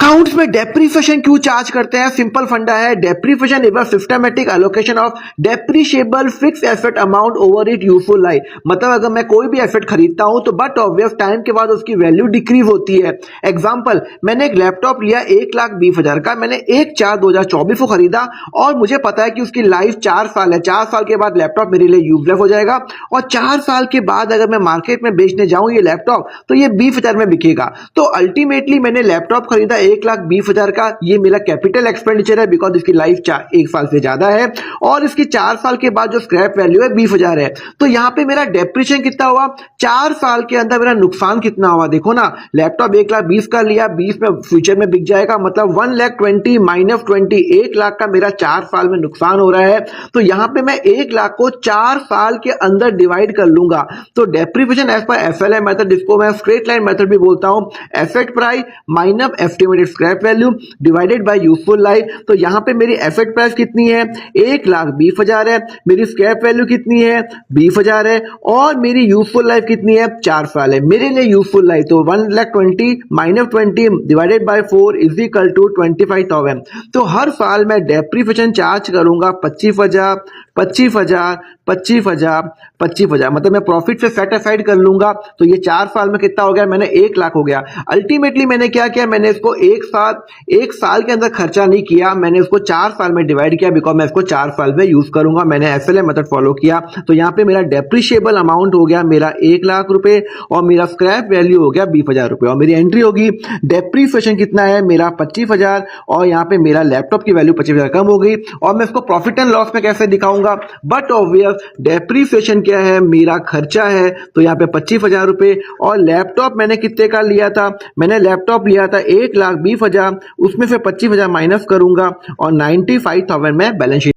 Accounts में depreciation क्यों charge करते हैं? सिंपल फंडा है, depreciation is a systematic allocation of depreciable fix asset amount over it useful life. मतलब अगर मैं कोई भी एसेट खरीदता हूं तो बट ऑब्वियस टाइम के बाद उसकी वैल्यू डिक्रीज होती है। एग्जांपल, मैंने एक लैपटॉप लिया 1,20,000 का, मैंने 1/4/2024 को खरीदा और मुझे पता है कि उसकी लाइफ 4 साल है। 4 साल के बाद लैपटॉप मेरे लिए यूजलेस हो जाएगा और 4 साल के बाद अगर मैं मार्केट में बेचने जाऊं ये लैपटॉप तो ये 20,000 में बिकेगा। तो अल्टीमेटली मैंने लैपटॉप खरीदा 1,20,000 का, ये मेरा कैपिटल एक्सपेंडिचर है बिकॉज इसकी लाइफ 1 साल से ज्यादा है और इसकी 4 साल के बाद जो स्क्रैप वैल्यू है 20,000 है। तो यहाँ पे मेरा डेप्रिसिएशन कितना हुआ? 4 साल के अंदर मेरा नुकसान कितना हुआ? देखो ना, लैपटॉप 1,20,000 का लिया, 20 में फ्यूचर में बिक जाएगा, मतलब 1,20,000 माइनस 20, 1,00,000 का मेरा 4 साल में नुकसान हो रहा है। तो यहाँ पे मैं 1,00,000 को 4 साल के अंदर डिवाइड कर लूंगा। तो डेप्रिसिएशन एज पर एफएलआई मेथड, जिसको मैं स्ट्रेट लाइन मेथड भी बोलता हूं, asset price minus estimated scrap value divided by useful life. तो यहां पे मेरी एसेट प्राइस कितनी है? 1,20,000 है, मेरी स्क्रैप वैल्यू कितनी है? 20,000 है और मेरी यूजफुल लाइफ कितनी है? 4 साल है मेरे लिए यूजफुल लाइफ। तो 1,20,000 minus 20 divided by 4 is equal to 25,000। तो हर साल मैं डेप्रिसिएशन चार्ज करूंगा 25,000, 25,000, 25,000, 25,000, मतलब मैं प्रॉफिट से सेट असाइड कर लूंगा। तो ये 4 साल में कितना हो गया? मैंने 1,00,000 हो गया। अल्टीमेटली मैंने क्या किया? मैंने इसको एक साल के अंदर खर्चा नहीं किया, मैंने इसको 4 साल में डिवाइड किया बिकॉज मैं इसको 4 साल में यूज करूंगा। मैंने एफएलआई मेथड फॉलो किया। तो यहाँ पे मेरा डेप्रिशिएबल अमाउंट हो गया मेरा 1,00,000 रुपए और मेरा स्क्रैप वैल्यू हो गया 20,000 रुपए और मेरी एंट्री होगी डेप्रिसिएशन कितना है मेरा? 25,000 और यहाँ पे मेरा लैपटॉप की वैल्यू 25,000 कम हो गई और मैं इसको प्रॉफिट एंड लॉस में कैसे दिखाऊंगा? बट ऑब्वियस डेप्रिसिएशन क्या है? मेरा खर्चा है। तो यहाँ पे 25,000 रुपए और लैपटॉप मैंने कितने का लिया था? मैंने लैपटॉप लिया था 1,20,000, उसमें से 25,000 माइनस करूंगा और 95,000 मैं बैलेंस शीट